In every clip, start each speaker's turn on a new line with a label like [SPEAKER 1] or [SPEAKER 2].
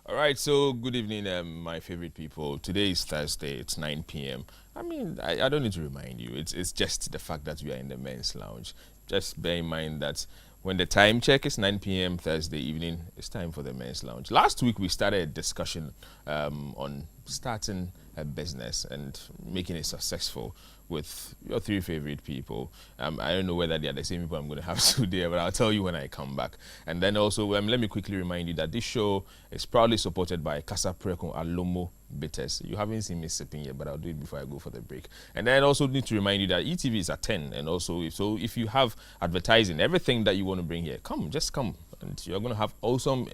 [SPEAKER 1] All right, so good evening, my favorite people. Today is Thursday. It's 9 p.m. I mean, I don't need to remind you. It's just the fact that we are in the men's lounge. Just bear in mind that when the time check is 9 p.m. Thursday evening, it's time for the men's lounge. Last week we started a discussion on starting a business and making it successful with your three favorite people. I don't know whether they are the same people I'm going to have today, but I'll tell you when I come back. And then also, let me quickly remind you that this show is proudly supported by Casa Precon Alomo Bitters. You haven't seen me sipping yet, but I'll do it before I go for the break. And then I also need to remind you that eTV is at 10. And also, if you have advertising, everything that you want to bring here, just come. And you're going to have awesome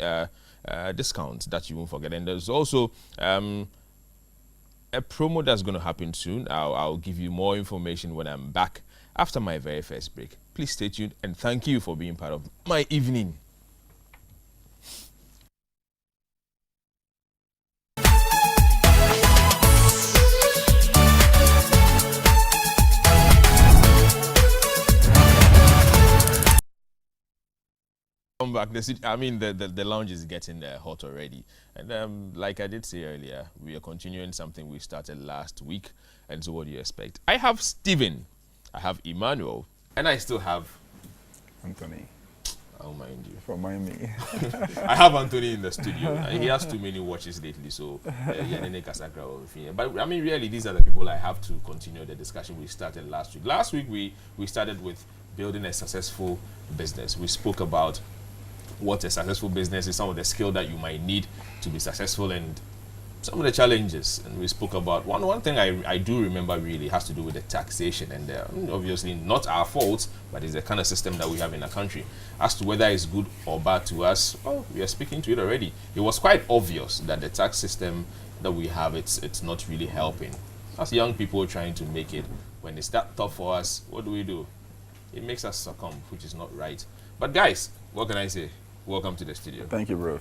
[SPEAKER 1] discounts that you won't forget. And there's also a promo that's going to happen soon. I'll give you more information when I'm back after my very first break. Please stay tuned and thank you for being part of my evening. Come back. The lounge is getting hot already. And like I did say earlier, we are continuing something we started last week. And so what do you expect? I have Stephen, I have Emmanuel, and I still have
[SPEAKER 2] Anthony.
[SPEAKER 1] I'll mind you.
[SPEAKER 2] From Miami.
[SPEAKER 1] I have Anthony in the studio. He has too many watches lately, so but I mean, really, these are the people I have to continue the discussion we started last week. Last week, we started with building a successful business. We spoke about what a successful business is, some of the skill that you might need to be successful, and some of the challenges. And we spoke about one thing I do remember really has to do with the taxation, and obviously not our fault, but it's the kind of system that we have in our country. As to whether it's good or bad to us, well, we are speaking to it already. It was quite obvious that the tax system that we have, it's not really helping. As young people trying to make it, when it's that tough for us, what do? It makes us succumb, which is not right. But guys, what can I say? Welcome to the studio.
[SPEAKER 2] Thank you, bro.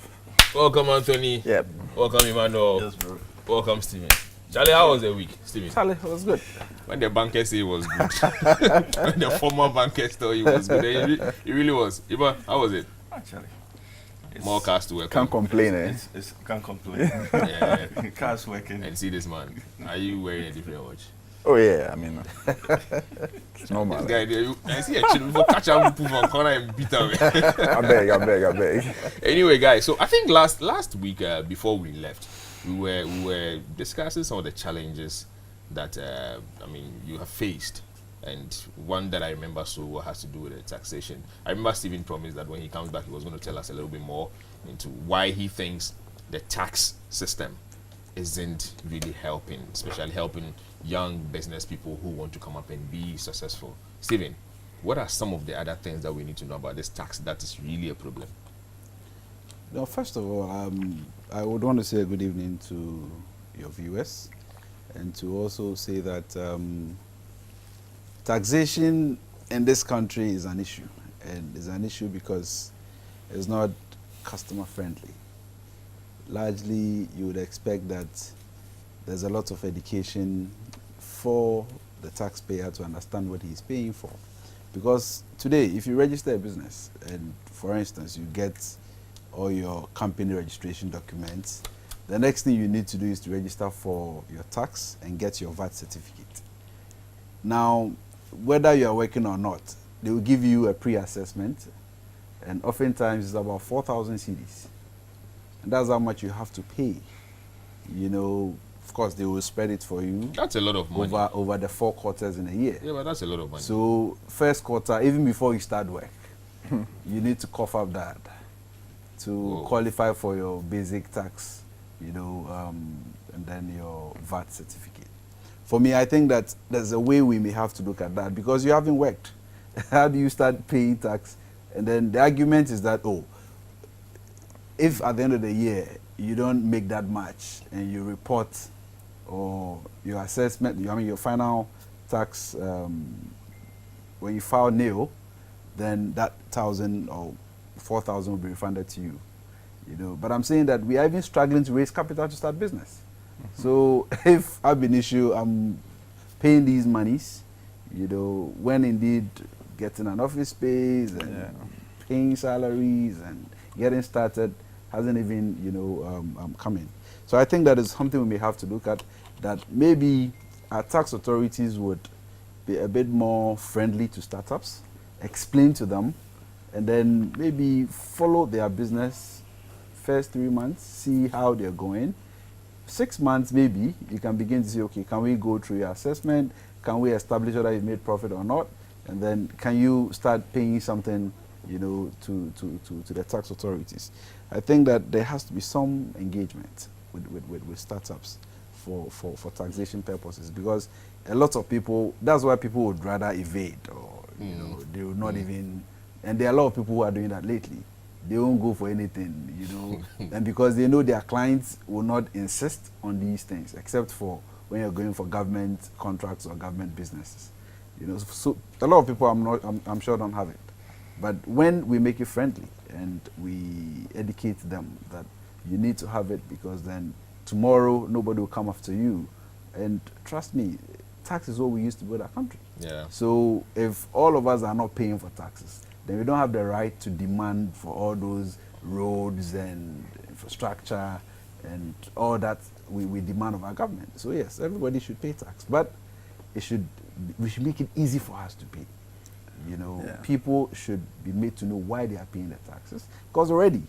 [SPEAKER 1] Welcome, Anthony.
[SPEAKER 2] Yep.
[SPEAKER 1] Welcome, Emmanuel.
[SPEAKER 2] Yes, bro.
[SPEAKER 1] Welcome, Stephen. Charlie, how was the week, Stephen?
[SPEAKER 2] Charlie, it was good.
[SPEAKER 1] When the banker say it was good, when the former banker told you it was good, it really was. Iba, how was it?
[SPEAKER 3] Actually,
[SPEAKER 1] More cars to work.
[SPEAKER 2] Can't complain, eh?
[SPEAKER 3] Can't complain.
[SPEAKER 1] Yeah.
[SPEAKER 3] Car's working.
[SPEAKER 1] And see this man. Are you wearing a different watch?
[SPEAKER 2] Oh, yeah, I mean, it's normal.
[SPEAKER 1] This guy there, I see a chill before catch up with on corner and beat away.
[SPEAKER 2] I beg.
[SPEAKER 1] Anyway, guys, so I think last week before we left, we were discussing some of the challenges that you have faced, and one that I remember so well has to do with the taxation. I remember Stephen promised that when he comes back, he was going to tell us a little bit more into why he thinks the tax system isn't really helping, especially helping young business people who want to come up and be successful. Stephen, what are some of the other things that we need to know about this tax that is really a problem?
[SPEAKER 4] Now, first of all, I would want to say a good evening to your viewers, and to also say that taxation in this country is an issue, and it's an issue because it's not customer friendly. Largely, you would expect that there's a lot of education for the taxpayer to understand what he's paying for. Because today, if you register a business, and for instance, you get all your company registration documents, the next thing you need to do is to register for your tax and get your VAT certificate. Now, whether you are working or not, they will give you a pre-assessment, and oftentimes it's about 4,000 cedis. And that's how much you have to pay. You know, of course, they will spread it for you.
[SPEAKER 1] That's a lot of money.
[SPEAKER 4] Over the 4 quarters in a year.
[SPEAKER 1] Yeah, but that's a lot of money.
[SPEAKER 4] So, first quarter, even before you start work, you need to cough up that to qualify for your basic tax, and then your VAT certificate. For me, I think that there's a way we may have to look at that, because you haven't worked. How do you start paying tax? And then the argument is that, if at the end of the year you don't make that much and you report, or your assessment, your final tax, when you file nil, then that 1,000 or 4,000 will be refunded to you. But I'm saying that we are even struggling to raise capital to start business. So if ab initio I'm paying these monies, when indeed getting an office space and paying salaries and getting started, hasn't even, come in. So I think that is something we may have to look at, that maybe our tax authorities would be a bit more friendly to startups, explain to them, and then maybe follow their business first 3 months, see how they're going. 6 months maybe, you can begin to say, okay, can we go through your assessment? Can we establish whether you've made profit or not? And then can you start paying something, to the tax authorities? I think that there has to be some engagement with startups for taxation purposes, because a lot of people, that's why people would rather evade, or, they would not even, and there are a lot of people who are doing that lately. They won't go for anything, and because they know their clients will not insist on these things, except for when you're going for government contracts or government businesses. So a lot of people, I'm sure, don't have it. But when we make it friendly and we educate them that you need to have it, because then tomorrow nobody will come after you. And trust me, tax is what we used to build our country.
[SPEAKER 1] Yeah.
[SPEAKER 4] So if all of us are not paying for taxes, then we don't have the right to demand for all those roads and infrastructure and all that we demand of our government. So yes, everybody should pay tax, but we should make it easy for us to pay. People should be made to know why they are paying the taxes, because already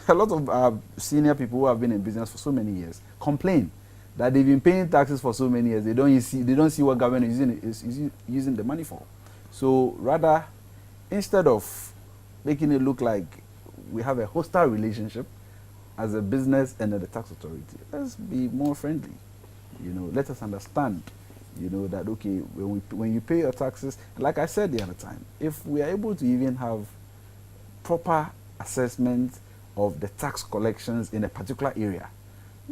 [SPEAKER 4] a lot of senior people who have been in business for so many years complain that they've been paying taxes for so many years. They don't see what government is using the money for. So rather, instead of making it look like we have a hostile relationship as a business and the tax authority, let's be more friendly. Let us understand, that okay, when you pay your taxes, like I said the other time, if we are able to even have proper assessment of the tax collections in a particular area,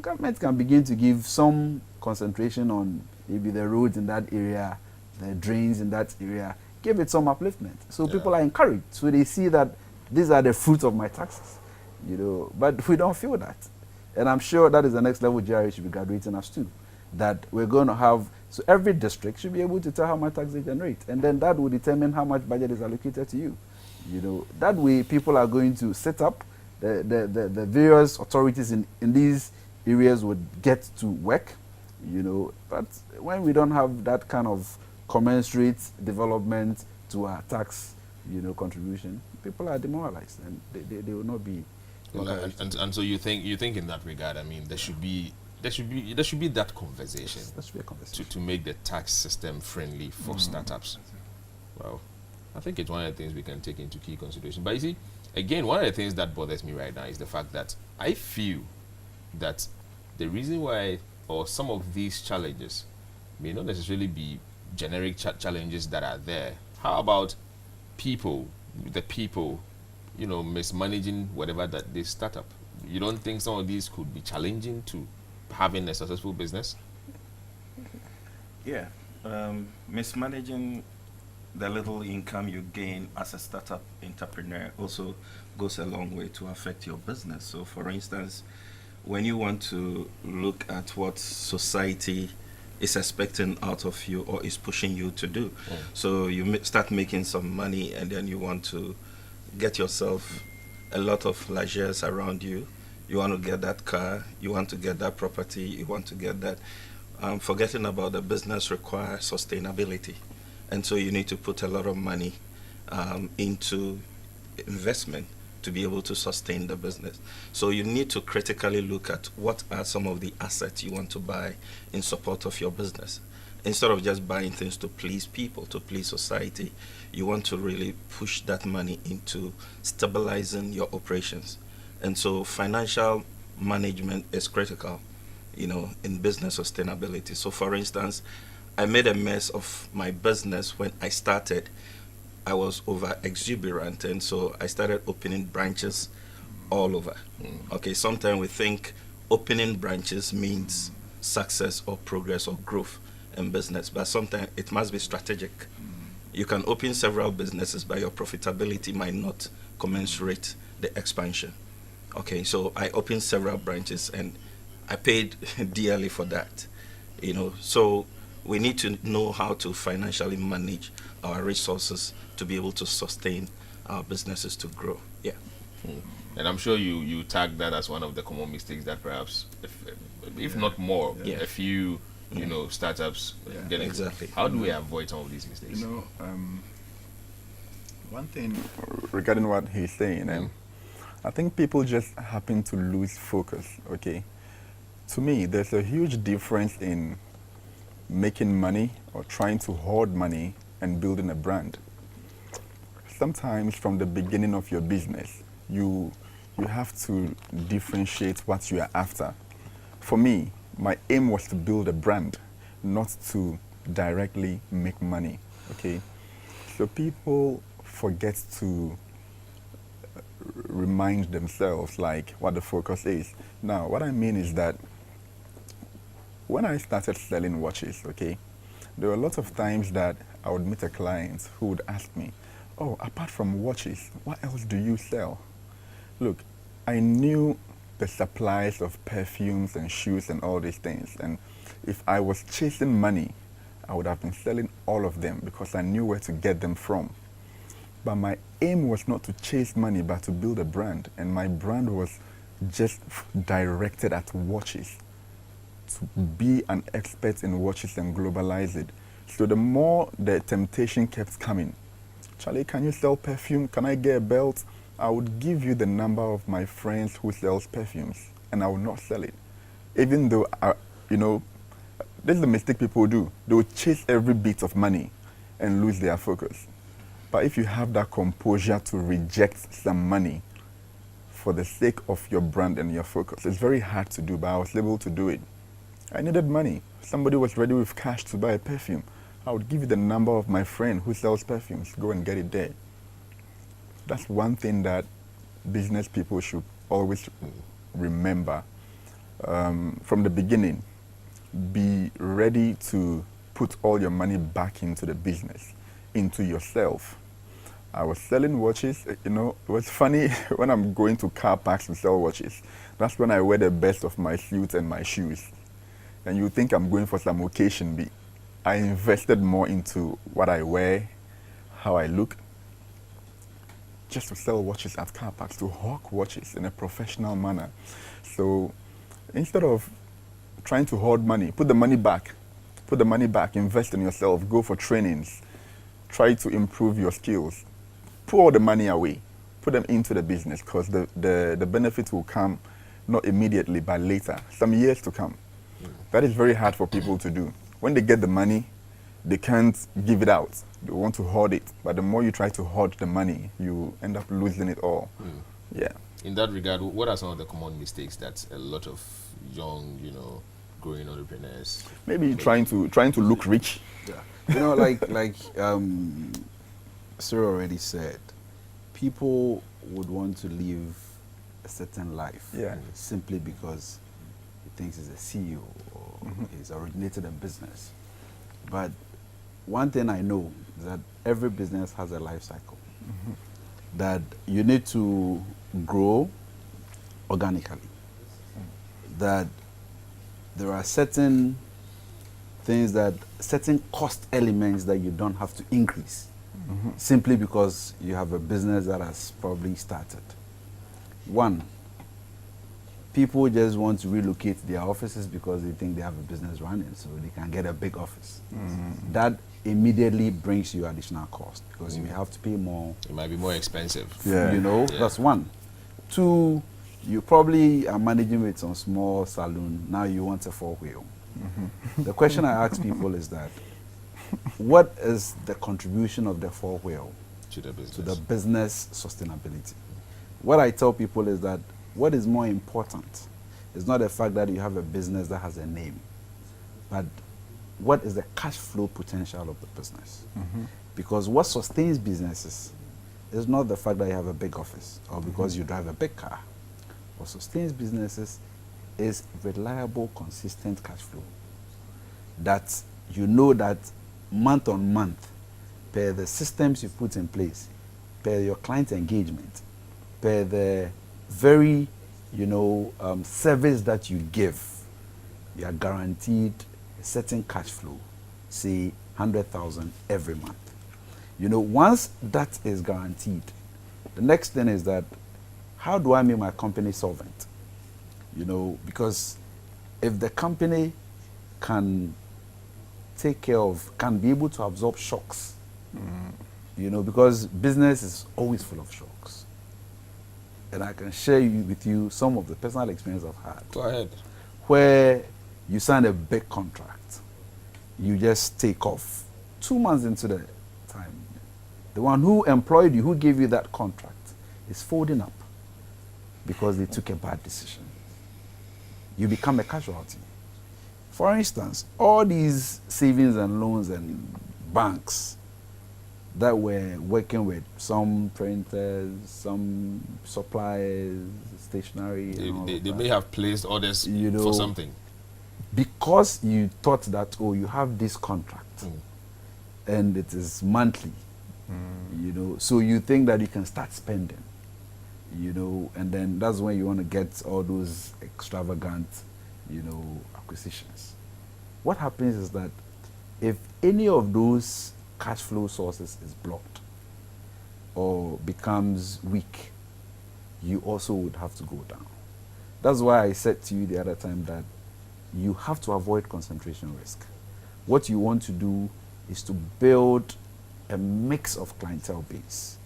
[SPEAKER 4] government can begin to give some concentration on maybe the roads in that area, the drains in that area, give it some upliftment. So people are encouraged. So they see that these are the fruits of my taxes, but we don't feel that. And I'm sure that is the next level GRA should be graduating us to, that we're going to have, so every district should be able to tell how much tax they generate. And then that will determine how much budget is allocated to you. That way people are going to set up, the various authorities in these areas would get to work, but when we don't have that kind of commensurate development to our tax, contribution, people are demoralized, and they will not be.
[SPEAKER 1] And so you think in that regard, I mean, there should be that conversation.
[SPEAKER 4] There should be a conversation
[SPEAKER 1] to make the tax system friendly for startups. Well, I think it's one of the things we can take into key consideration. But you see, again, one of the things that bothers me right now is the fact that I feel that the reason why, or some of these challenges, may not necessarily be generic challenges that are there. How about the people, mismanaging whatever that they start up? You don't think some of these could be challenging to having a successful business?
[SPEAKER 3] Yeah, mismanaging the little income you gain as a startup entrepreneur also goes a long way to affect your business. So for instance, when you want to look at what society is expecting out of you or is pushing you to do, so you start making some money, and then you want to get yourself a lot of leisures around you. You want to get that car, you want to get that property, you want to get that. Forgetting about the business requires sustainability. And so you need to put a lot of money into investment to be able to sustain the business. So you need to critically look at what are some of the assets you want to buy in support of your business. Instead of just buying things to please people, to please society, you want to really push that money into stabilizing your operations. And so financial management is critical, in business sustainability. So for instance, I made a mess of my business when I started. I was over exuberant, and so I started opening branches all over. Okay, sometimes we think opening branches means success or progress or growth in business, but sometimes it must be strategic. You can open several businesses, but your profitability might not commensurate the expansion. Okay, so I opened several branches and I paid dearly for that. So we need to know how to financially manage our resources to be able to sustain our businesses to grow. Yeah.
[SPEAKER 1] And I'm sure you tag that as one of the common mistakes that perhaps, if not more,
[SPEAKER 3] Yeah.
[SPEAKER 1] a few, startups get into.
[SPEAKER 3] Exactly.
[SPEAKER 1] How do we avoid some of these mistakes?
[SPEAKER 2] One thing regarding what he's saying, I think people just happen to lose focus, okay? To me, there's a huge difference in making money or trying to hoard money and building a brand. Sometimes from the beginning of your business, you have to differentiate what you are after. For me, my aim was to build a brand, not to directly make money, okay? So people forget to remind themselves like what the focus is. Now, what I mean is that when I started selling watches, okay, there were a lot of times that I would meet a client who would ask me, oh, apart from watches, what else do you sell? Look, I knew the supplies of perfumes and shoes and all these things. And if I was chasing money, I would have been selling all of them because I knew where to get them from. But my aim was not to chase money, but to build a brand. And my brand was just directed at watches, to be an expert in watches and globalize it. So the more the temptation kept coming, Charlie, can you sell perfume? Can I get a belt? I would give you the number of my friends who sells perfumes, and I would not sell it. Even though, this is the mistake people do. They will chase every bit of money and lose their focus. But if you have that composure to reject some money for the sake of your brand and your focus, it's very hard to do, but I was able to do it. I needed money. Somebody was ready with cash to buy a perfume. I would give you the number of my friend who sells perfumes. Go and get it there. That's one thing that business people should always remember. From the beginning, be ready to put all your money back into the business, into yourself. I was selling watches, it was funny when I'm going to car parks to sell watches. That's when I wear the best of my suits and my shoes. And you think I'm going for some occasion, but I invested more into what I wear, how I look, just to sell watches at car parks, to hawk watches in a professional manner. So instead of trying to hoard money, put the money back, invest in yourself, go for trainings, try to improve your skills, put all the money away, put them into the business, because the benefits will come not immediately, but later, some years to come. That is very hard for people to do. When they get the money, they can't give it out. They want to hoard it. But the more you try to hoard the money, you end up losing it all. Yeah.
[SPEAKER 1] In that regard, what are some of the common mistakes that a lot of young, growing entrepreneurs
[SPEAKER 2] Maybe trying to look rich.
[SPEAKER 4] Yeah. Like Sir already said, people would want to live a certain life simply because he thinks he's a CEO or he's originated a business. But one thing I know is that every business has a life cycle. That you need to grow organically. That there are certain things certain cost elements that you don't have to increase simply because you have a business that has probably started. One, people just want to relocate their offices because they think they have a business running, so they can get a big office. That immediately brings you additional cost because you have to pay more.
[SPEAKER 1] It might be more expensive.
[SPEAKER 4] That's one. Two, you probably are managing with some small saloon. Now you want a four-wheel. The question I ask people is that, what is the contribution of the four-wheel
[SPEAKER 1] To the business.
[SPEAKER 4] to the business sustainability? What I tell people is that what is more important is not the fact that you have a business that has a name, but what is the cash flow potential of the business? Because what sustains businesses is not the fact that you have a big office or because you drive a big car. What sustains businesses is reliable, consistent cash flow. That you know that month on month, per the systems you put in place, per your client engagement, per the very, service that you give, you are guaranteed a certain cash flow, say 100,000 every month. Once that is guaranteed, the next thing is that how do I make my company solvent? You know, because if the company can can be able to absorb shocks, you know, because business is always full of shocks. And I can share with you some of the personal experience I've had.
[SPEAKER 1] Go ahead.
[SPEAKER 4] Where you sign a big contract, you just take off 2 months into the time. The one who employed you, who gave you that contract, is folding up because they took a bad decision. You become a casualty. For instance, all these savings and loans and banks that were working with some printers, some suppliers, stationery,
[SPEAKER 1] They may have placed orders
[SPEAKER 4] you know,
[SPEAKER 1] for something.
[SPEAKER 4] Because you thought that, oh, you have this contract and it is monthly, you know, so you think that you can start spending, you know, and then that's when you want to get all those extravagant, you know, acquisitions. What happens is that if any of those cash flow sources is blocked or becomes weak, you also would have to go down. That's why I said to you the other time that you have to avoid concentration risk. What you want to do is to build a mix of clientele base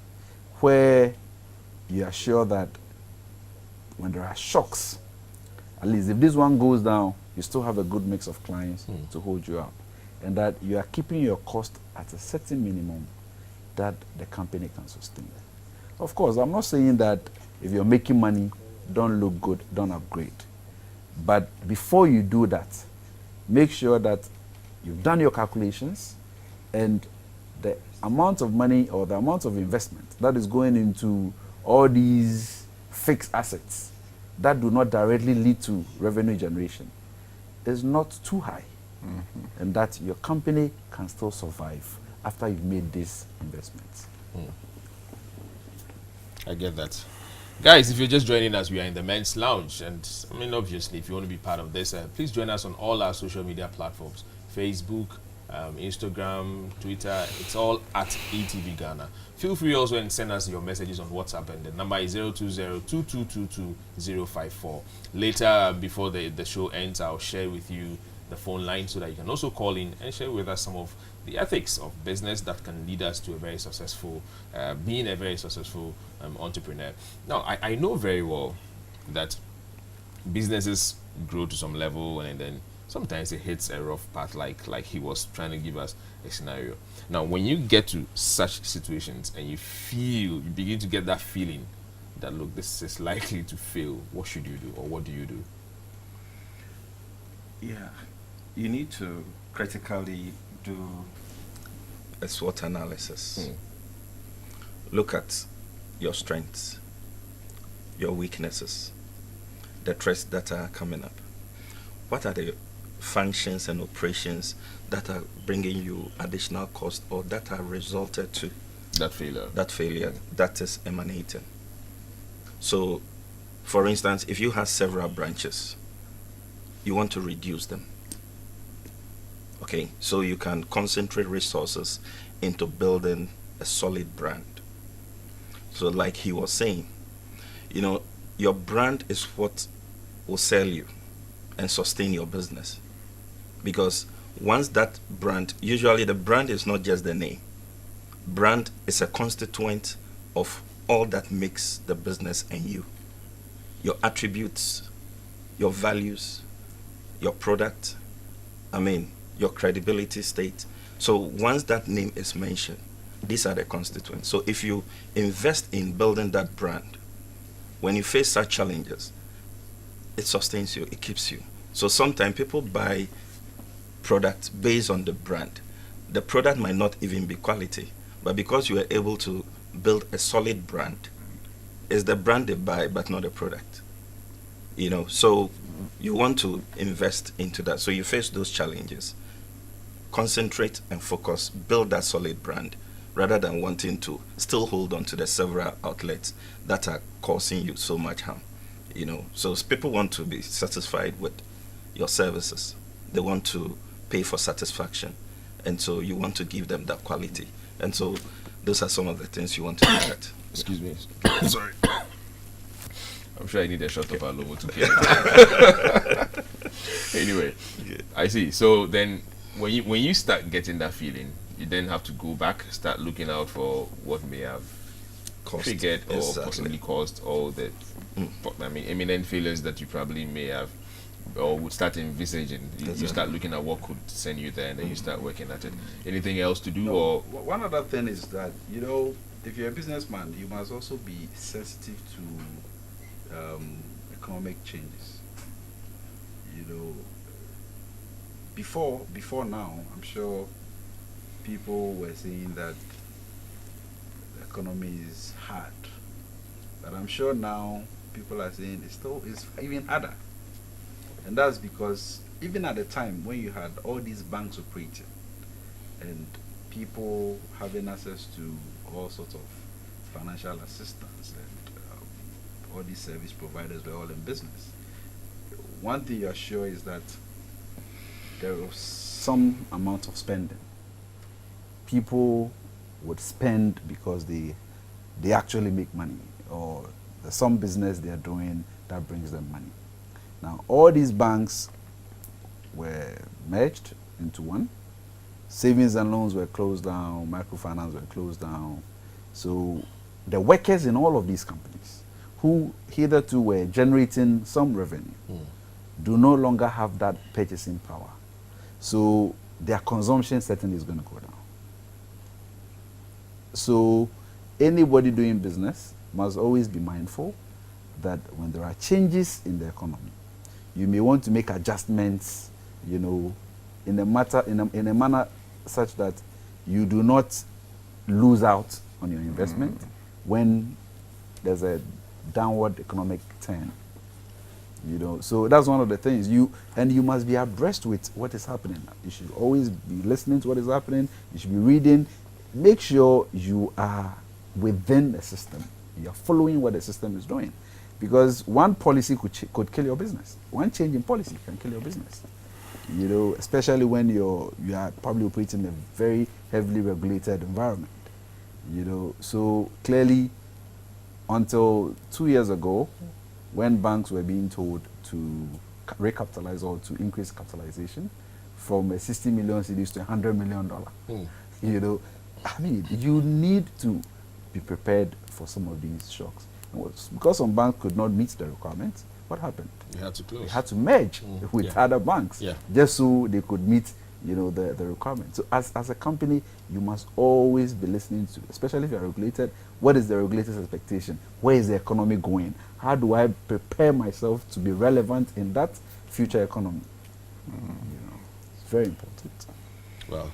[SPEAKER 4] where you are sure that when there are shocks, at least if this one goes down, you still have a good mix of clients to hold you up, and that you are keeping your cost at a certain minimum that the company can sustain. Of course, I'm not saying that if you're making money, don't look good, don't upgrade. But before you do that, make sure that you've done your calculations and the amount of money or the amount of investment that is going into all these fixed assets that do not directly lead to revenue generation is not too high, and that your company can still survive after you've made these investments.
[SPEAKER 1] I get that. Guys, if you're just joining us, we are in the Men's Lounge. And I mean, obviously, if you want to be part of this, please join us on all our social media platforms. Facebook, Instagram, Twitter, it's all at eTV Ghana. Feel free also and send us your messages on WhatsApp, and the number is 020-2222-054. Later, before the show ends, I'll share with you the phone line so that you can also call in and share with us some of the ethics of business that can lead us to a very successful, being a very successful entrepreneur. Now, I know very well that businesses grow to some level and then sometimes it hits a rough path, like he was trying to give us a scenario. Now, when you get to such situations and you begin to get that feeling that, look, this is likely to fail, what should you do, or what do you do?
[SPEAKER 3] Yeah, you need to critically do a SWOT analysis. Look at your strengths, your weaknesses, the threats that are coming up. What are the functions and operations that are bringing you additional cost or that are resulted to
[SPEAKER 1] That failure.
[SPEAKER 3] That is emanating. So, for instance, if you have several branches, you want to reduce them. Okay, so you can concentrate resources into building a solid brand. So like he was saying, you know, your brand is what will sell you and sustain your business. Because once that brand, usually the brand is not just the name. Brand is a constituent of all that makes the business and you. Your attributes, your values, your product, your credibility state. So once that name is mentioned, these are the constituents. So if you invest in building that brand, when you face such challenges, it sustains you, it keeps you. So sometimes people buy products based on the brand. The product might not even be quality, but because you are able to build a solid brand, it's the brand they buy, but not the product. You know, so you want to invest into that. So you face those challenges. Concentrate and focus, build that solid brand, rather than wanting to still hold on to the several outlets that are causing you so much harm. You know, so people want to be satisfied with your services. They want to pay for satisfaction. And so you want to give them that quality. And so those are some of the things you want to look at.
[SPEAKER 1] Excuse me. Sorry. I'm sure I need a shot of alomo to kill it. Anyway, I see. So then, when you start getting that feeling, you then have to go back, start looking out for what may have triggered or possibly caused all the, imminent failures that you probably may have or would start envisaging. You start looking at what could send you there, and then you start working at it. Anything else to do? Or
[SPEAKER 4] one other thing is that, you know, if you're a businessman, you must also be sensitive to economic changes. You know, before now, I'm sure people were saying that the economy is hard, but I'm sure now people are saying it's even harder. And that's because even at the time when you had all these banks operating and people having access to all sorts of financial assistance and all these service providers were all in business, one thing you're sure is that there was some amount of spending. People would spend because they actually make money, or there's some business they're doing that brings them money. Now, all these banks were merged into one. Savings and loans were closed down, microfinance were closed down. So the workers in all of these companies who hitherto were generating some revenue do no longer have that purchasing power. So their consumption certainly is going to go down. So anybody doing business must always be mindful that when there are changes in the economy, you may want to make adjustments, you know, in a manner such that you do not lose out on your investment when there's a downward economic turn. You know, so that's one of the things. You must be abreast with what is happening. You should always be listening to what is happening. You should be reading. Make sure you are within the system. You are following what the system is doing. Because one policy could kill your business. One change in policy can kill your business. You know, especially when you are probably operating in a very heavily regulated environment. You know, so clearly, until 2 years ago, when banks were being told to recapitalize or to increase capitalization from a 60 million cedis to $100 million, you know, I mean, you need to be prepared for some of these shocks. Because some banks could not meet the requirements, what happened?
[SPEAKER 1] You had to close.
[SPEAKER 4] They had to merge with other banks just so they could meet, you know, the requirements. So as a company, you must always be listening to, especially if you are regulated, what is the regulator's expectation? Where is the economy going? How do I prepare myself to be relevant in that future economy? You know, it's very important.
[SPEAKER 1] Well,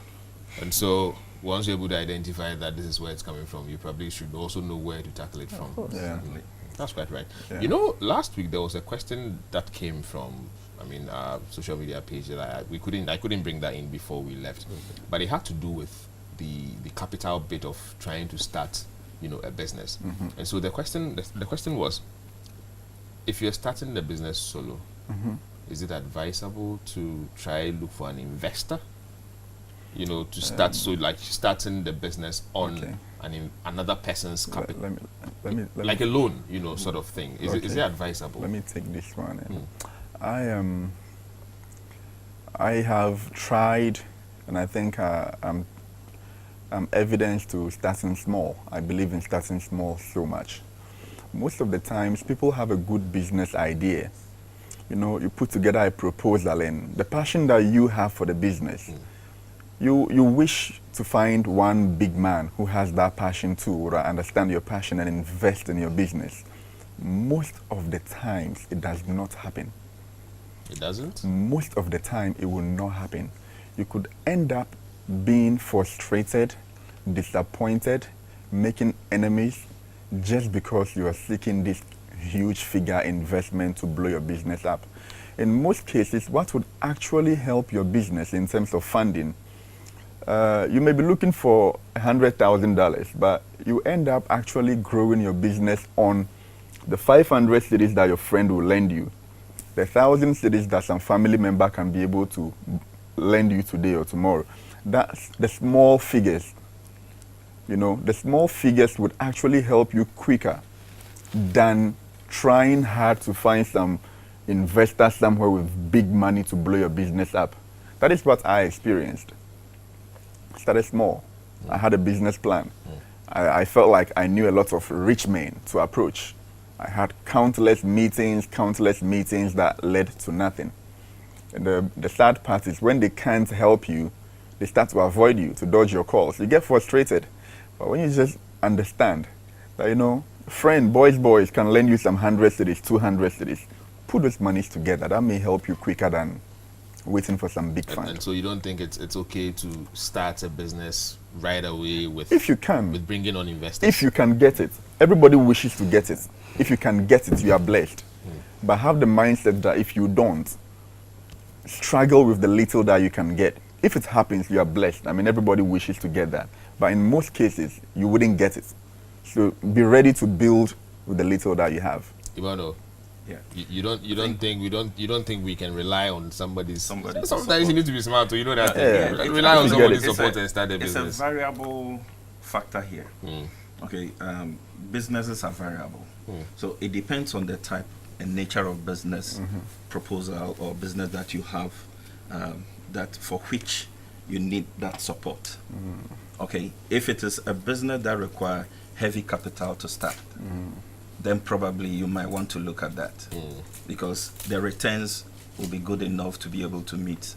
[SPEAKER 1] and so once you're able to identify that this is where it's coming from, you probably should also know where to tackle it from.
[SPEAKER 2] Of course. Yeah.
[SPEAKER 1] That's quite right.
[SPEAKER 2] Yeah.
[SPEAKER 1] You know, last week there was a question that came from, our social media page that I couldn't bring that in before we left, but it had to do with the capital bit of trying to start, you know, a business. And so the question was, if you're starting the business solo, is it advisable to try look for an investor? You know, to start, so like starting the business on another person's capital, like a loan, you know, sort of thing. Is it advisable?
[SPEAKER 2] Let me take this one. I have tried, and I think I'm evidence to starting small. I believe in starting small so much. Most of the times, people have a good business idea. You know, you put together a proposal, and the passion that you have for the business. You wish to find one big man who has that passion too, or understand your passion and invest in your business. Most of the times, it does not happen.
[SPEAKER 1] It doesn't?
[SPEAKER 2] Most of the time, it will not happen. You could end up being frustrated, disappointed, making enemies, just because you are seeking this huge figure investment to blow your business up. In most cases, what would actually help your business in terms of funding, you may be looking for $100,000, but you end up actually growing your business on the 500 cedis that your friend will lend you, the 1,000 cedis that some family member can be able to lend you today or tomorrow. That's the small figures. You know, the small figures would actually help you quicker than trying hard to find some investor somewhere with big money to blow your business up. That is what I experienced. Started small. I had a business plan. I felt like I knew a lot of rich men to approach. I had countless meetings that led to nothing. And the sad part is when they can't help you, they start to avoid you, to dodge your calls. You get frustrated. But when you just understand that, you know, friend, boys can lend you some 100 cedis, 200 cedis. Put those monies together. That may help you quicker than waiting for some big fund.
[SPEAKER 1] And so you don't think it's okay to start a business right away with,
[SPEAKER 2] if you can,
[SPEAKER 1] with bringing on investors?
[SPEAKER 2] If you can get it. Everybody wishes to get it. If you can get it, you are blessed. But have the mindset that if you don't, struggle with the little that you can get. If it happens, you are blessed. I mean, everybody wishes to get that. But in most cases, you wouldn't get it. So be ready to build with the little that you have.
[SPEAKER 1] Ivano,
[SPEAKER 3] Yeah.
[SPEAKER 1] you don't think we can rely on somebody's.
[SPEAKER 3] Somebody
[SPEAKER 1] Sometimes you need to be smart to, you know that.
[SPEAKER 2] Yeah.
[SPEAKER 1] Rely on
[SPEAKER 2] Get
[SPEAKER 1] somebody's
[SPEAKER 2] it.
[SPEAKER 1] support and start a business.
[SPEAKER 3] It's a variable factor here. Okay, businesses are variable. So it depends on the type and nature of business proposal or business that you have, that for which you need that support. Okay, if it is a business that requires heavy capital to start, then probably you might want to look at that, because the returns will be good enough to be able to meet,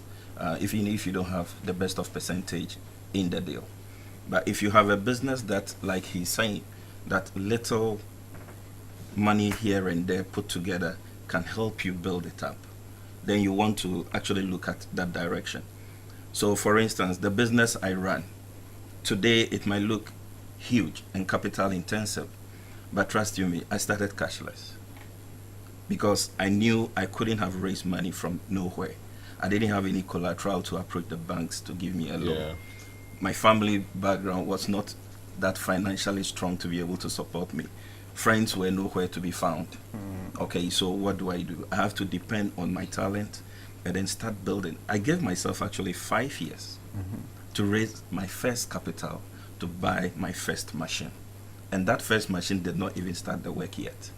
[SPEAKER 3] even if you don't have the best of percentage in the deal. But if you have a business that, like he's saying, that little money here and there put together can help you build it up, then you want to actually look at that direction. So for instance, the business I run, today it might look huge and capital intensive, but trust you me, I started cashless because I knew I couldn't have raised money from nowhere. I didn't have any collateral to approach the banks to give me a loan.
[SPEAKER 1] Yeah.
[SPEAKER 3] My family background was not that financially strong to be able to support me. Friends were nowhere to be found. Okay, so what do? I have to depend on my talent and then start building. I gave myself actually 5 years to raise my first capital to buy my first machine. And that first machine did not even start the work yet.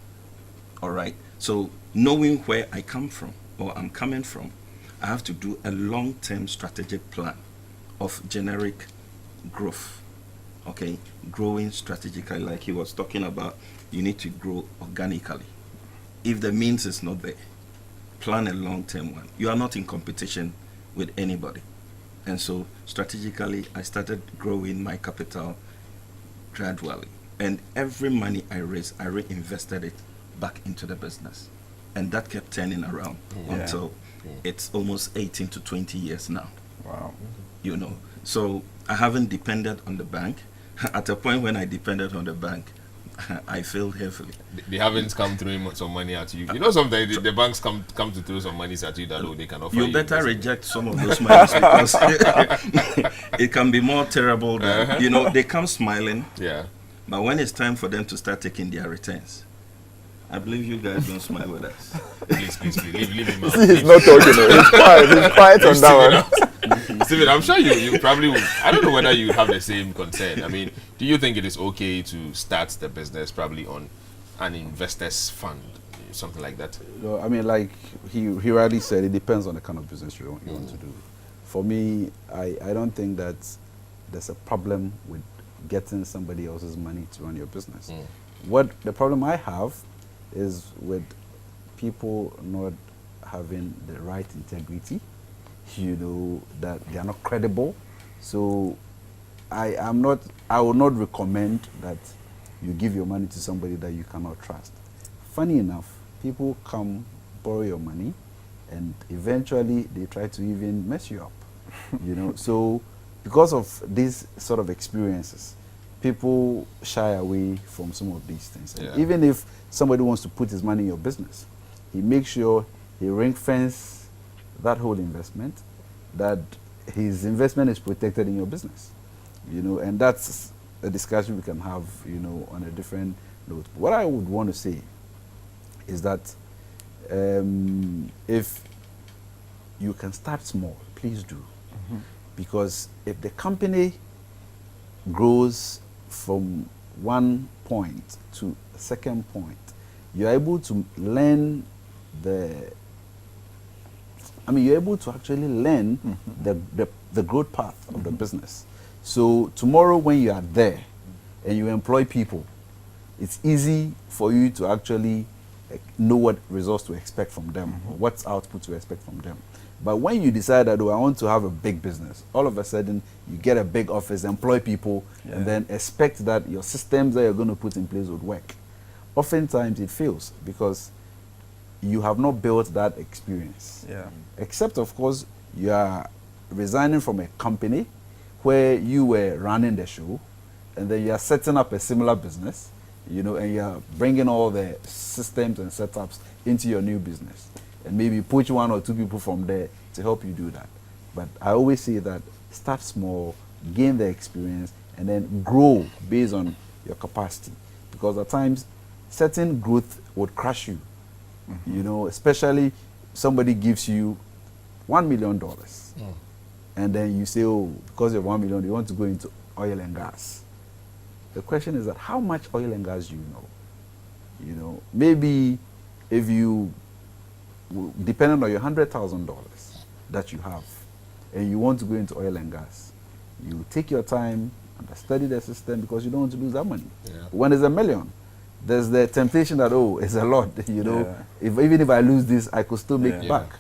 [SPEAKER 3] All right, so knowing where I come from or I'm coming from, I have to do a long-term strategic plan of generic growth. Okay, growing strategically, like he was talking about, you need to grow organically. If the means is not there, plan a long-term one. You are not in competition with anybody. And so strategically, I started growing my capital gradually. And every money I raised, I reinvested it back into the business. And that kept turning around until it's almost 18 to 20 years now.
[SPEAKER 2] Wow.
[SPEAKER 3] You know, so I haven't depended on the bank. At a point when I depended on the bank, I failed heavily.
[SPEAKER 1] They haven't come throwing some money at you. You know, sometimes the banks come to throw some money at you that they can offer you.
[SPEAKER 3] You better reject some of those monies because it can be more terrible than, you know, they come smiling.
[SPEAKER 1] Yeah.
[SPEAKER 3] But when it's time for them to start taking their returns, I believe you guys don't smile with us.
[SPEAKER 1] Please, leave him out.
[SPEAKER 2] He's not talking. He's quiet on that one.
[SPEAKER 1] Steven, I'm sure you probably would. I don't know whether you have the same concern. I mean, do you think it is okay to start the business probably on an investor's fund, something like that?
[SPEAKER 4] No, I mean, like he already said, it depends on the kind of business you want to do. For me, I don't think that there's a problem with getting somebody else's money to run your business. What the problem I have is with people not having the right integrity, you know, that they are not credible. So I will not recommend that you give your money to somebody that you cannot trust. Funny enough, people come borrow your money and eventually they try to even mess you up. You know, so because of these sort of experiences, people shy away from some of these things. And even if somebody wants to put his money in your business, he makes sure he ring-fence that whole investment, that his investment is protected in your business. You know, and that's a discussion we can have, you know, on a different note. What I would want to say is that if you can start small, please do. Because if the company grows from one point to a second point, you're able to learn you're able to actually learn the growth path of the business. So tomorrow when you are there and you employ people, it's easy for you to actually know what results to expect from them, or what output to expect from them. But when you decide that, oh, I want to have a big business, all of a sudden you get a big office, employ people, and then expect that your systems that you're going to put in place would work. Oftentimes it fails because you have not built that experience.
[SPEAKER 2] Yeah.
[SPEAKER 4] Except, of course, you are resigning from a company where you were running the show, and then you are setting up a similar business, you know, and you are bringing all the systems and setups into your new business. And maybe poach 1 or 2 people from there to help you do that. But I always say that start small, gain the experience, and then grow based on your capacity. Because at times, certain growth would crush you. You know, especially somebody gives you $1 million. And then you say, oh, because you have 1 million, you want to go into oil and gas. The question is that how much oil and gas do you know? You know, maybe if you, depending on your $100,000 that you have, and you want to go into oil and gas, you take your time and study the system because you don't want to lose that money.
[SPEAKER 1] Yeah.
[SPEAKER 4] When it's $1 million, there's the temptation that, oh, it's a lot, you know. Even if I lose this, I could still make it back.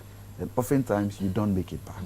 [SPEAKER 4] And oftentimes, you don't make it back.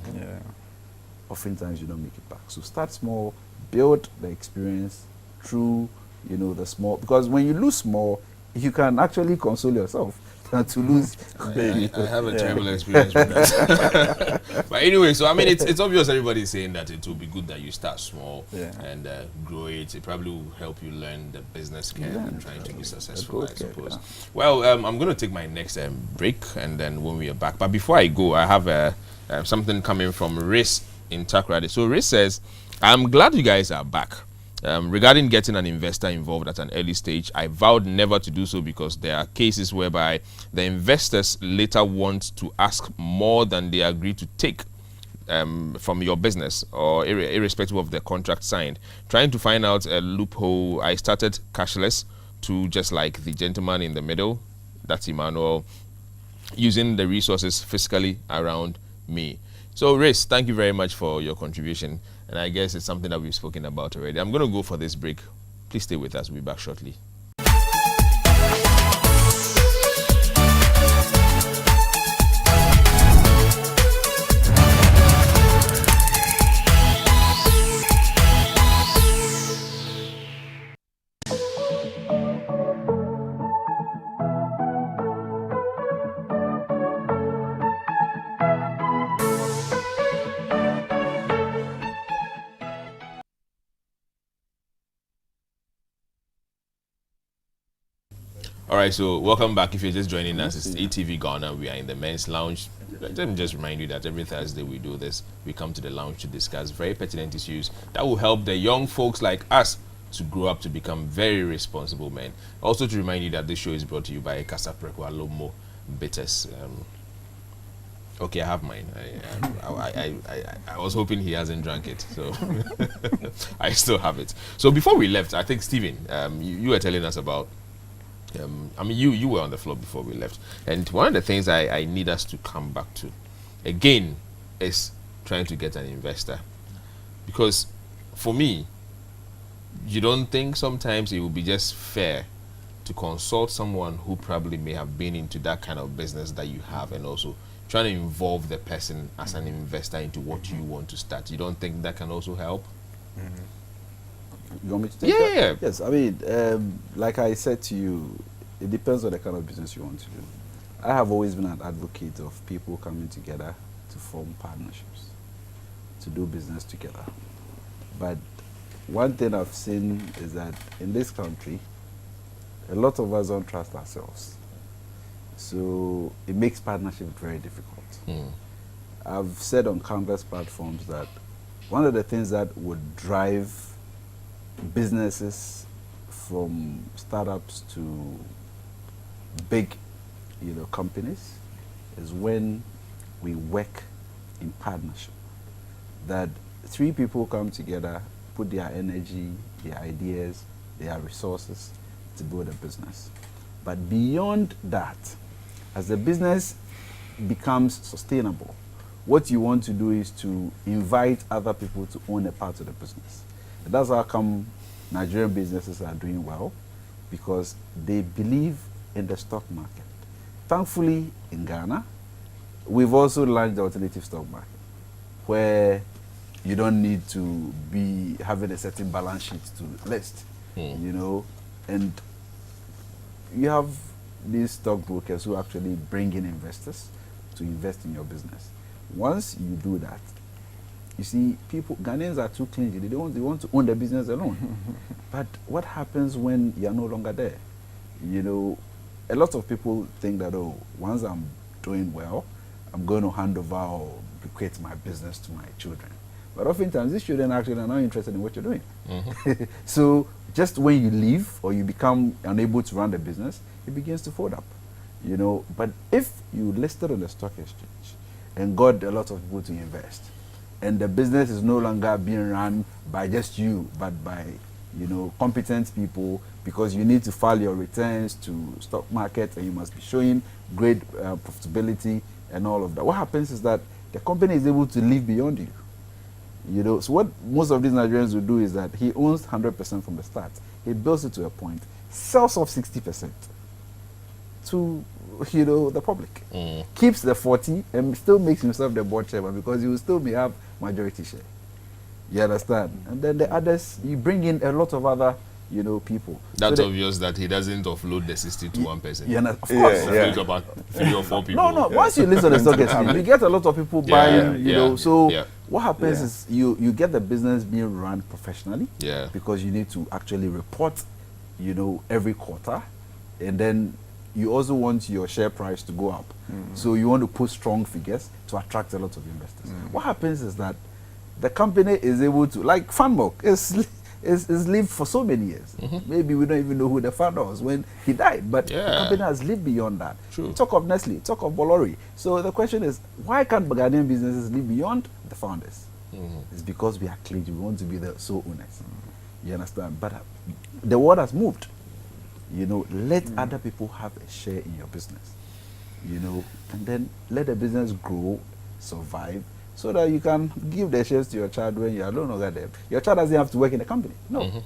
[SPEAKER 4] Oftentimes, you don't make it back. So start small, build the experience through, you know, the small. Because when you lose small, you can actually console yourself than to lose big.
[SPEAKER 1] I have a terrible experience with that. But anyway, so I mean, it's obvious everybody's saying that it will be good that you start small and grow it. It probably will help you learn the business curve and trying to be successful, I suppose. Well, I'm going to take my next break, and then when we are back. But before I go, I have something coming from Riz in Takrady. So Riz says, I'm glad you guys are back. Regarding getting an investor involved at an early stage, I vowed never to do so because there are cases whereby the investors later want to ask more than they agree to take from your business, or irrespective of the contract signed. Trying to find out a loophole, I started cashless to just like the gentleman in the middle, that's Emmanuel, using the resources fiscally around me. So Riz, thank you very much for your contribution. And I guess it's something that we've spoken about already. I'm going to go for this break. Please stay with us. We'll be back shortly. All right, so welcome back. If you're just joining us, it's eTVGh. We are in the men's lounge. Let me just remind you that every Thursday we do this. We come to the lounge to discuss very pertinent issues that will help the young folks like us to grow up to become very responsible men. Also to remind you that this show is brought to you by Casa Prequa Lomo Bitters. Okay, I have mine. I was hoping he hasn't drank it, so I still have it. So before we left, I think Stephen, you were telling us about. I mean, you were on the floor before we left, and one of the things I need us to come back to, again, is trying to get an investor, because for me, you don't think sometimes it would be just fair to consult someone who probably may have been into that kind of business that you have, and also trying to involve the person as an investor into what you want to start? You don't think that can also help?
[SPEAKER 4] You want me to take that? Yeah. Yes, I mean, like I said to you, it depends on the kind of business you want to do. I have always been an advocate of people coming together to form partnerships, to do business together. But one thing I've seen is that in this country, a lot of us don't trust ourselves. So it makes partnership very difficult. I've said on countless platforms that one of the things that would drive businesses from startups to big, companies is when we work in partnership. That 3 people come together, put their energy, their ideas, their resources to build a business. But beyond that, as the business becomes sustainable, what you want to do is to invite other people to own a part of the business. And that's how come Nigerian businesses are doing well, because they believe in the stock market. Thankfully, in Ghana, we've also launched the alternative stock market, where you don't need to be having a certain balance sheet to list, you know, and you have these stockbrokers who actually bring in investors to invest in your business. Once you do that, you see, Ghanaians are too clingy. They want to own the business alone. But what happens when you're no longer there? You know, a lot of people think that, oh, once I'm doing well, I'm going to hand over or bequeath my business to my children. But oftentimes, these children actually are not interested in what you're doing. So just when you leave or you become unable to run the business, it begins to fold up. You know, but if you listed on the stock exchange and got a lot of people to invest, and the business is no longer being run by just you, but by, you know, competent people, because you need to file your returns to stock market and you must be showing great profitability and all of that. What happens is that the company is able to live beyond you. You know, so what most of these Nigerians will do is that he owns 100% from the start. He builds it to a point, sells off 60% to, you know, the public. Keeps the 40 and still makes himself the board chairman, because he will still may have majority share. You understand? And then the others, you bring in a lot of other, you know, people.
[SPEAKER 1] That's
[SPEAKER 4] so
[SPEAKER 1] obvious that he doesn't offload the 60 to one person.
[SPEAKER 4] Yeah, of course.
[SPEAKER 1] It's about 3 or 4 people.
[SPEAKER 4] No. Once you list on the stock exchange, you get a lot of people buying, you know. So what happens is you get the business being run professionally. Because you need to actually report, you know, every quarter, and then you also want your share price to go up. So you want to put strong figures to attract a lot of investors. What happens is that the company is able to, like Fanmok, is lived for so many years. Maybe we don't even know who the founder was when he died, but the company has lived beyond that. You talk of Nestle, talk of Bolloré. So the question is, why can't Ghanaian businesses live beyond the founders? It's because we are clean. We want to be the sole owners. You understand? But the world has moved. You know, let other people have a share in your business. You know, and then let the business grow, survive, so that you can give the shares to your child when you are no longer there. Your child doesn't have to work in the company. No.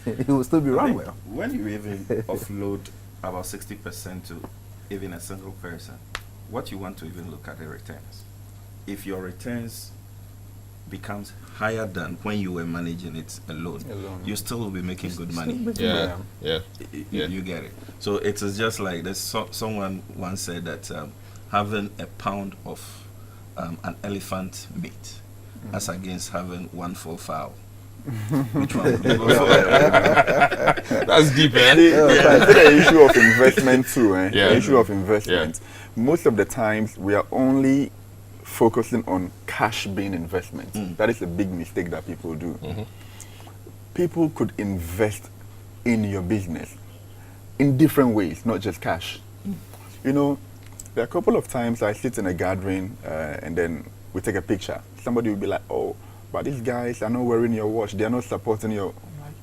[SPEAKER 4] It will still be run well.
[SPEAKER 3] When you even offload about 60% to even a single person, what you want to even look at the returns. If your returns becomes higher than when you were managing it alone, you still will be making good money.
[SPEAKER 1] You
[SPEAKER 3] get it. So it is just like this. Someone once said that having a pound of an elephant meat as against having one full fowl. Which one would you go for?
[SPEAKER 1] That's deep, eh?
[SPEAKER 2] The issue of investment too, the issue of investment. Most of the times we are only focusing on cash being investment. That is a big mistake that people do. People could invest in your business in different ways, not just cash. You know, there are a couple of times I sit in a gathering and then we take a picture. Somebody will be like, oh, but these guys are not wearing your watch. They are not supporting your...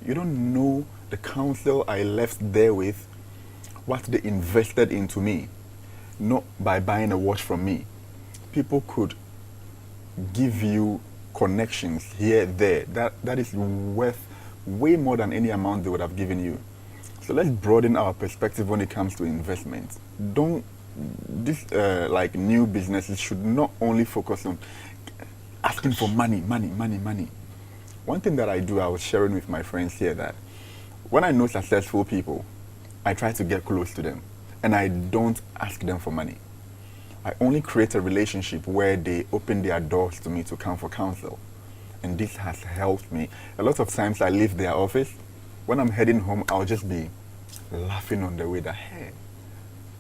[SPEAKER 2] You don't know the counsel I left there with, what they invested into me, not by buying a watch from me. People could give you connections here, there. That is worth way more than any amount they would have given you. So let's broaden our perspective when it comes to investment. Like new businesses should not only focus on asking for money. One thing that I do, I was sharing with my friends here, that when I know successful people, I try to get close to them and I don't ask them for money. I only create a relationship where they open their doors to me to come for counsel. And this has helped me. A lot of times I leave their office. When I'm heading home, I'll just be laughing on the way that, hey,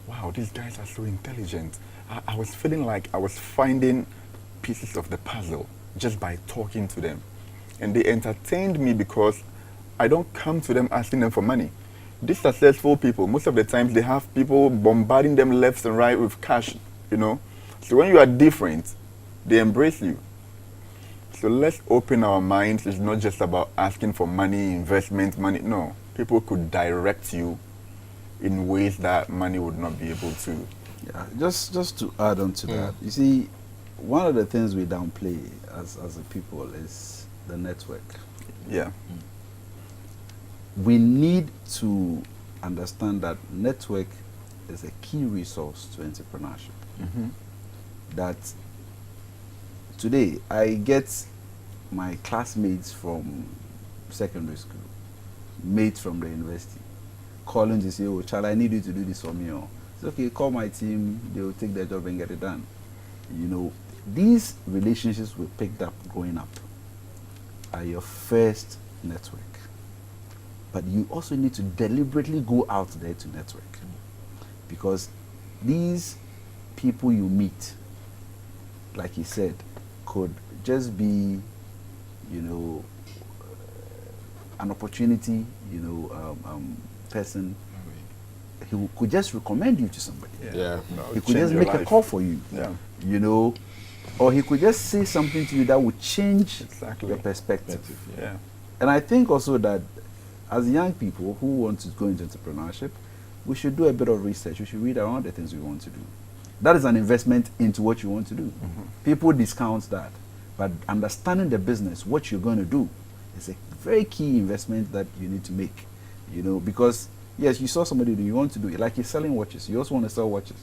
[SPEAKER 2] wow, these guys are so intelligent. I was feeling like I was finding pieces of the puzzle just by talking to them. And they entertained me because I don't come to them asking them for money. These successful people, most of the times they have people bombarding them left and right with cash, you know. So when you are different, they embrace you. So let's open our minds. It's not just about asking for money, investment, money. No, people could direct you in ways that money would not be able to.
[SPEAKER 4] Yeah, just to add on to that, you see, one of the things we downplay as a people is the network.
[SPEAKER 2] Yeah.
[SPEAKER 4] We need to understand that network is a key resource to entrepreneurship. That today I get my classmates from secondary school, mates from the university, calling to say, "Oh, Charlie, I need you to do this for me." Or it's okay, call my team, they will take their job and get it done. You know, these relationships we picked up growing up are your first network. But you also need to deliberately go out there to network. Because these people you meet, like he said, could just be, you know, an opportunity, you know, person who could just recommend you to somebody.
[SPEAKER 1] Yeah.
[SPEAKER 4] He could just make a call for you.
[SPEAKER 2] Yeah.
[SPEAKER 4] You know, or he could just say something to you that would change
[SPEAKER 2] Exactly.
[SPEAKER 4] your perspective.
[SPEAKER 2] Yeah.
[SPEAKER 4] And I think also that as young people who want to go into entrepreneurship, we should do a bit of research. We should read around the things we want to do. That is an investment into what you want to do. People discount that. But understanding the business, what you're going to do, is a very key investment that you need to make. You know, because yes, you saw somebody do, you want to do it. Like he's selling watches. You also want to sell watches.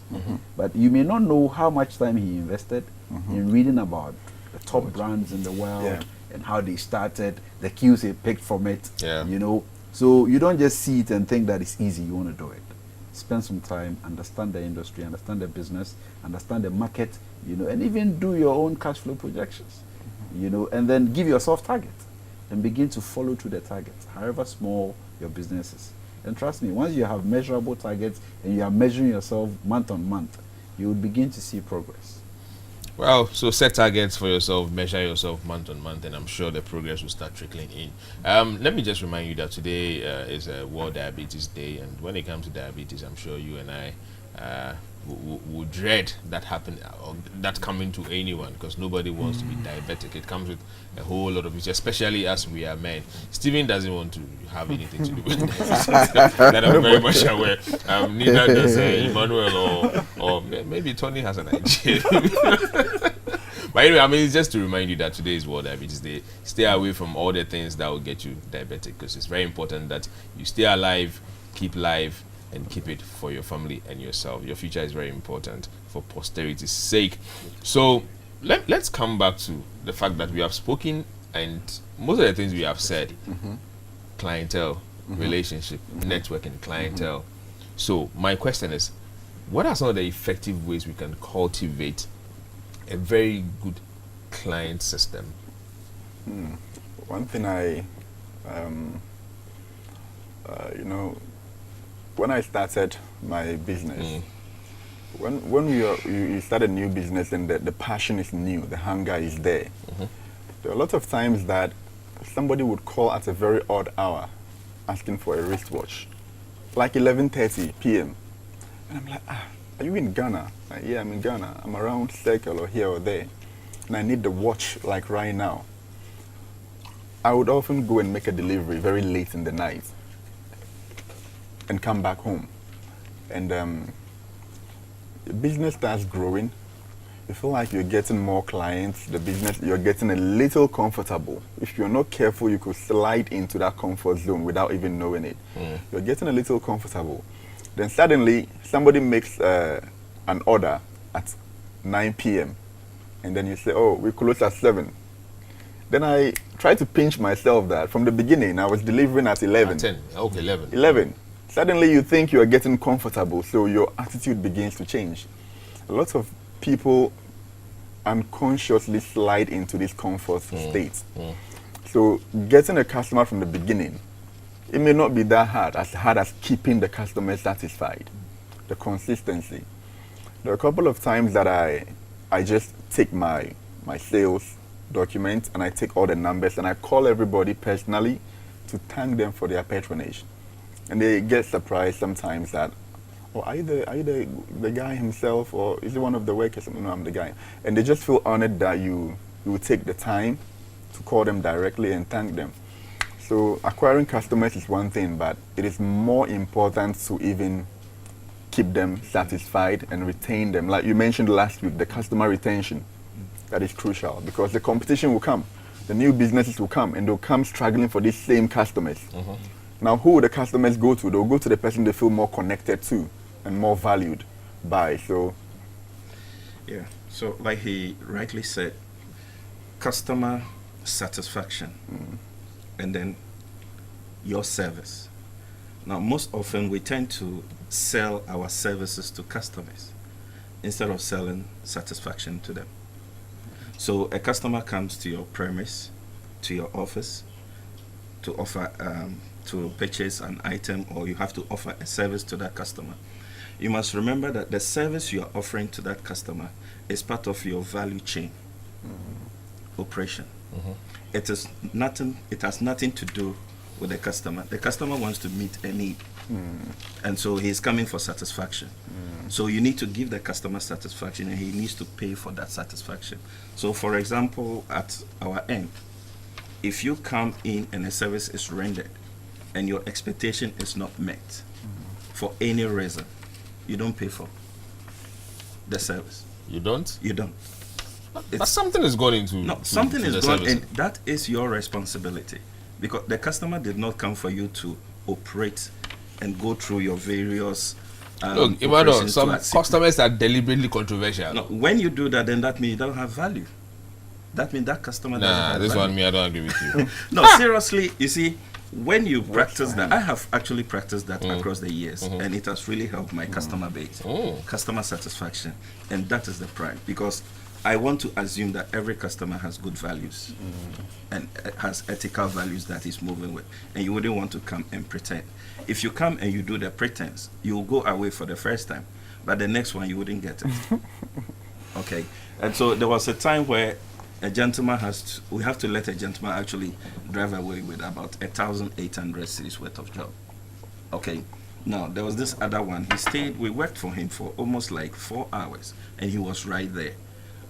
[SPEAKER 4] But you may not know how much time he invested in reading about the top brands in the world and how they started, the cues he picked from it. You know, so you don't just see it and think that it's easy, you want to do it. Spend some time, understand the industry, understand the business, understand the market, you know, and even do your own cash flow projections, you know, and then give yourself targets and begin to follow through the targets, however small your business is. And trust me, once you have measurable targets and you are measuring yourself month on month, you will begin to see progress.
[SPEAKER 1] Well, so set targets for yourself, measure yourself month on month, and I'm sure the progress will start trickling in. Let me just remind you that today is World Diabetes Day, and when it comes to diabetes, I'm sure you and I would dread that happen, or that coming to anyone, because nobody wants to be diabetic. It comes with a whole lot of issues, especially as we are men. Stephen doesn't want to have anything to do with that. I'm very much aware. Neither does Emmanuel or maybe Tony has an idea. But anyway, I mean, it's just to remind you that today is World Diabetes Day. Stay away from all the things that will get you diabetic, because it's very important that you stay alive, keep live, and keep it for your family and yourself. Your future is very important for posterity's sake. So let's come back to the fact that we have spoken, and most of the things we have said, clientele, relationship, networking, clientele. So my question is, what are some of the effective ways we can cultivate a very good client system?
[SPEAKER 2] One thing you know, when I started my business, when you start a new business and the passion is new, the hunger is there, there are a lot of times that somebody would call at a very odd hour asking for a wristwatch, like 11:30 p.m. And I'm like, are you in Ghana? Like, yeah, I'm in Ghana. I'm around Circle or here or there, and I need the watch like right now. I would often go and make a delivery very late in the night and come back home. And the business starts growing. You feel like you're getting more clients. The business, you're getting a little comfortable. If you're not careful, you could slide into that comfort zone without even knowing it. You're getting a little comfortable. Then suddenly, somebody makes an order at 9 p.m. And then you say, oh, we close at 7. Then I try to pinch myself that from the beginning, I was delivering at 11.
[SPEAKER 1] At 10, okay, 11.
[SPEAKER 2] 11. Suddenly you think you are getting comfortable, so your attitude begins to change. A lot of people unconsciously slide into this comfort state. So getting a customer from the beginning, it may not be that hard as keeping the customer satisfied. The consistency. There are a couple of times that I just take my sales document and I take all the numbers and I call everybody personally to thank them for their patronage. And they get surprised sometimes that, oh, are you the guy himself, or is it one of the workers? No, I'm the guy. And they just feel honored that you take the time to call them directly and thank them. So acquiring customers is one thing, but it is more important to even keep them satisfied and retain them. Like you mentioned last week, the customer retention, that is crucial because the competition will come, the new businesses will come, and they'll come struggling for these same customers. Now, who will the customers go to? They'll go to the person they feel more connected to and more valued by. So,
[SPEAKER 3] yeah. So, like he rightly said, customer satisfaction, and then your service. Now, most often we tend to sell our services to customers instead of selling satisfaction to them. So a customer comes to your premise, to your office, to offer, to purchase an item, or you have to offer a service to that customer. You must remember that the service you are offering to that customer is part of your value chain operation. It is nothing. It has nothing to do with the customer. The customer wants to meet a need, and so he's coming for satisfaction. So you need to give the customer satisfaction, and he needs to pay for that satisfaction. So, for example, at our end, if you come in and a service is rendered, and your expectation is not met for any reason, you don't pay for the service.
[SPEAKER 1] You don't?
[SPEAKER 3] You don't.
[SPEAKER 1] But something is going into
[SPEAKER 3] something
[SPEAKER 1] to
[SPEAKER 3] is
[SPEAKER 1] the
[SPEAKER 3] going,
[SPEAKER 1] service.
[SPEAKER 3] and that is your responsibility, because the customer did not come for you to operate and go through your various
[SPEAKER 1] Look, Emmanuel,
[SPEAKER 3] operations
[SPEAKER 1] some
[SPEAKER 3] to achieve.
[SPEAKER 1] customers are deliberately controversial.
[SPEAKER 3] No, when you do that, then that means you don't have value. That means that customer doesn't
[SPEAKER 1] Nah,
[SPEAKER 3] have
[SPEAKER 1] this
[SPEAKER 3] value.
[SPEAKER 1] one, me, I don't agree with you.
[SPEAKER 3] No, seriously, you see, when you practice that, I have actually practiced that across the years, and it has really helped my customer base, customer satisfaction, and that is the pride, because I want to assume that every customer has good values and has ethical values that he's moving with, and you wouldn't want to come and pretend. If you come and you do the pretense, you will go away for the first time, but the next one you wouldn't get it. Okay, and so there was a time where a gentleman we have to let a gentleman actually drive away with about 1,800 cedis worth of job. Okay, now there was this other one. He stayed, we worked for him for almost like 4 hours, and he was right there.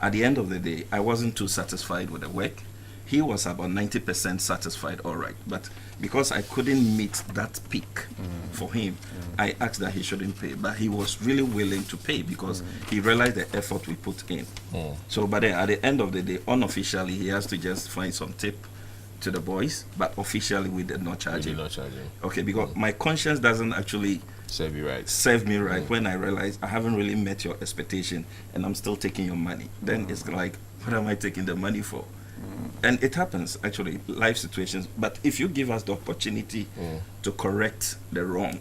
[SPEAKER 3] At the end of the day, I wasn't too satisfied with the work. He was about 90% satisfied, all right. But because I couldn't meet that peak for him, I asked that he shouldn't pay. But he was really willing to pay because he realized the effort we put in. So, but then at the end of the day, unofficially, he has to just find some tip to the boys. But officially, we did not charge him. Okay, because my conscience doesn't actually
[SPEAKER 1] serve you right.
[SPEAKER 3] Serve me right when I realize I haven't really met your expectation and I'm still taking your money. Then it's like, what am I taking the money for? And it happens, actually, life situations. But if you give us the opportunity to correct the wrong,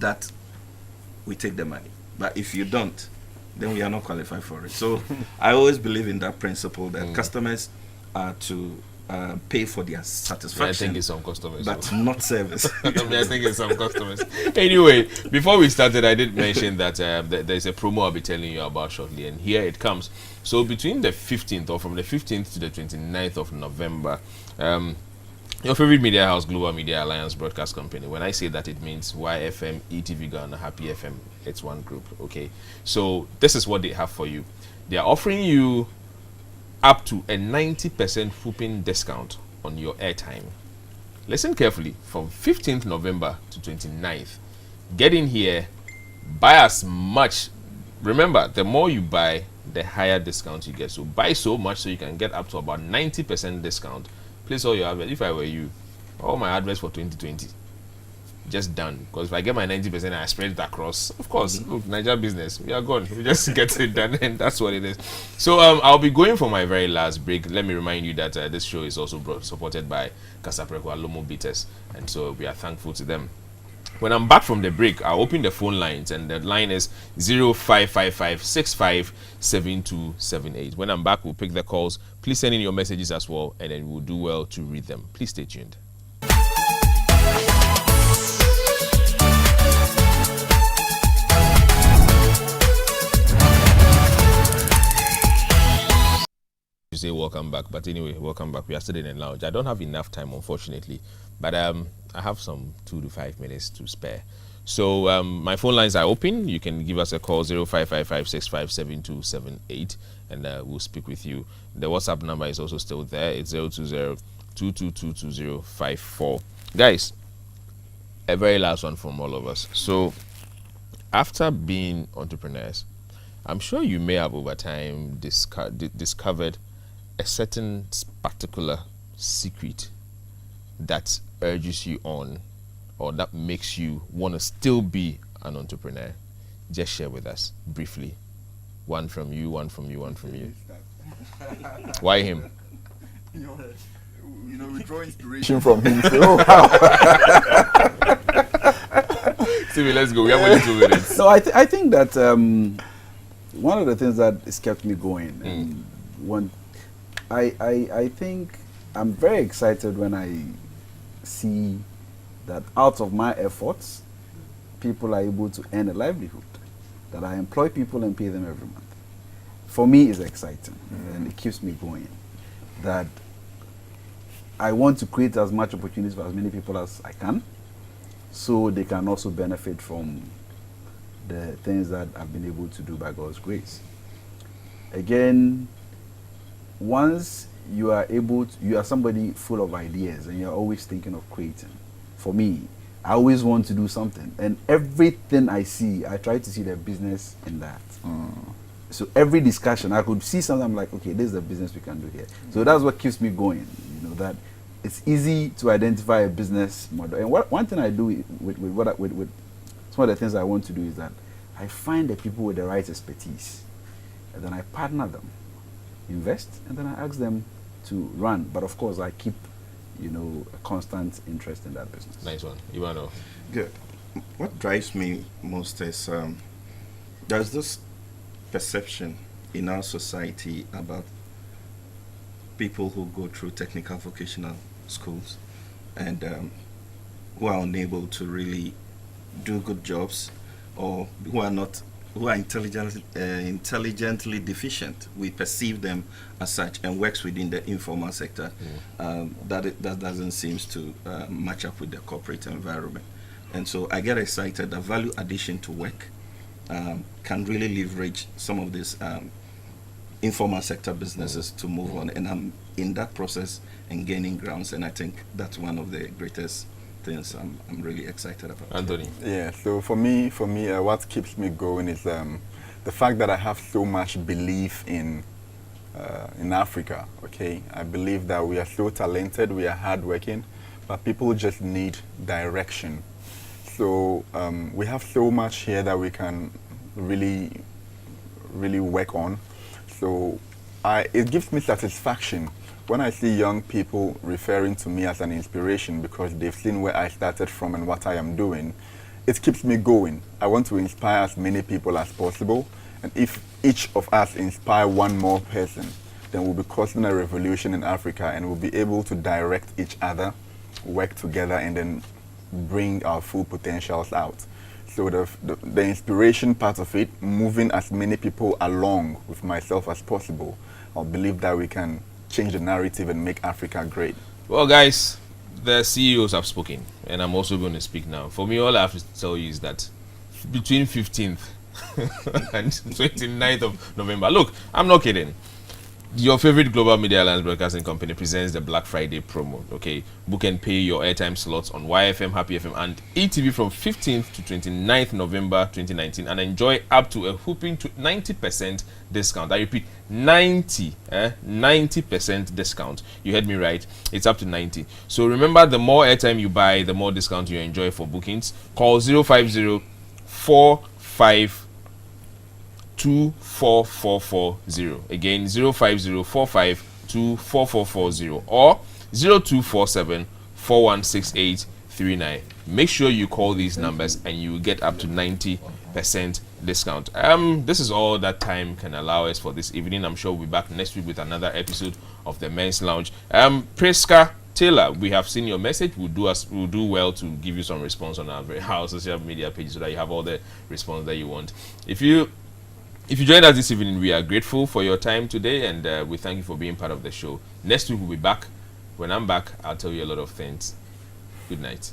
[SPEAKER 3] that we take the money. But if you don't, then we are not qualified for it. So I always believe in that principle that customers are to pay for their satisfaction.
[SPEAKER 1] I think it's some customers,
[SPEAKER 3] but not service.
[SPEAKER 1] I think it's some customers. Anyway, before we started, I did mention that there's a promo I'll be telling you about shortly, and here it comes. So between the 15th, or from the 15th to the 29th of November, your favorite media house, Global Media Alliance Broadcast Company. When I say that, it means YFM, eTVGh, and Happy FM. It's one group, okay? So this is what they have for you. They are offering you up to a 90% whooping discount on your airtime. Listen carefully. From 15th November to 29th, get in here, buy as much. Remember, the more you buy, the higher discount you get. So buy so much so you can get up to about 90% discount. Place all your adverts. If I were you, all my adverts for 2020 just done, because if I get my 90% and I spread it across, of course, look, Niger business, we are gone. We just get it done, and that's what it is. So I'll be going for my very last break. Let me remind you that this show is also supported by Casapreco Alomo Bitters, and so we are thankful to them. When I'm back from the break, I'll open the phone lines, and the line is 0555-657278. When I'm back, we'll pick the calls. Please send in your messages as well, and then we'll do well to read them. Please stay tuned. You say welcome back, but anyway, welcome back. We are still in the lounge. I don't have enough time, unfortunately, but I have some 2 to 5 minutes to spare. So my phone lines are open. You can give us a call, 0555-657278, and we'll speak with you. The WhatsApp number is also still there. It's 020 2222054. Guys, a very last one from all of us. So, after being entrepreneurs, I'm sure you may have over time discovered a certain particular secret that urges you on, or that makes you want to still be an entrepreneur. Just share with us briefly. One from you, one from you, one from you. Why him?
[SPEAKER 2] You know, we draw inspiration from him. So,
[SPEAKER 1] Stevie, let's go. We have only 2 minutes.
[SPEAKER 4] So I think that one of the things that has kept me going, and I think I'm very excited when I see that out of my efforts, people are able to earn a livelihood, that I employ people and pay them every month. For me, it's exciting, and it keeps me going. That I want to create as much opportunities for as many people as I can, so they can also benefit from the things that I've been able to do by God's grace. Again, once you are able to, you are somebody full of ideas and you're always thinking of creating. For me, I always want to do something, and everything I see, I try to see the business in that. So every discussion, I could see something, I'm like, okay, this is the business we can do here. So that's what keeps me going, you know, that it's easy to identify a business model. And one thing I do with some of the things I want to do is that I find the people with the right expertise, and then I partner them, invest, and then I ask them to run. But of course, I keep, you know, a constant interest in that business.
[SPEAKER 1] Nice one. Ivano.
[SPEAKER 3] Good. What drives me most is there's this perception in our society about people who go through technical vocational schools and who are unable to really do good jobs, or who are intelligently deficient. We perceive them as such, and works within the informal sector. That doesn't seem to match up with the corporate environment. And so I get excited that value addition to work can really leverage some of these informal sector businesses to move on. And I'm in that process and gaining grounds, and I think that's one of the greatest things I'm really excited about.
[SPEAKER 1] Anthony.
[SPEAKER 2] yeah, so for me, what keeps me going is the fact that I have so much belief in Africa. Okay, I believe that we are so talented, we are hardworking, but people just need direction. So we have so much here that we can really work on. So it gives me satisfaction when I see young people referring to me as an inspiration because they've seen where I started from and what I am doing. It keeps me going. I want to inspire as many people as possible, and if each of us inspire one more person, then we'll be causing a revolution in Africa, and we'll be able to direct each other, work together, and then bring our full potentials out. So the inspiration part of it, moving as many people along with myself as possible, I believe that we can change the narrative and make Africa great.
[SPEAKER 1] Well, guys, the CEOs have spoken, and I'm also going to speak now. For me, all I have to tell you is that between 15th and 29th of November, look, I'm not kidding. Your favorite global media alliance broadcasting company presents the Black Friday promo. Okay, book and pay your airtime slots on YFM, Happy FM, and eTV from 15th to 29th November 2019, and enjoy up to a whooping 90% discount. I repeat, 90% discount. You heard me right. It's up to 90. So remember, the more airtime you buy, the more discount you enjoy for bookings. Call 050 45 24440. Again, 05045244440 or 0247416839. Make sure you call these numbers and you will get up to 90% discount. This is all that time can allow us for this evening. I'm sure we'll be back next week with another episode of the Men's Lounge. Priska Taylor, we have seen your message. We'll do well to give you some response on our social media page so that you have all the response that you want. If you joined us this evening, we are grateful for your time today, and we thank you for being part of the show. Next week, we'll be back. When I'm back, I'll tell you a lot of things. Good night.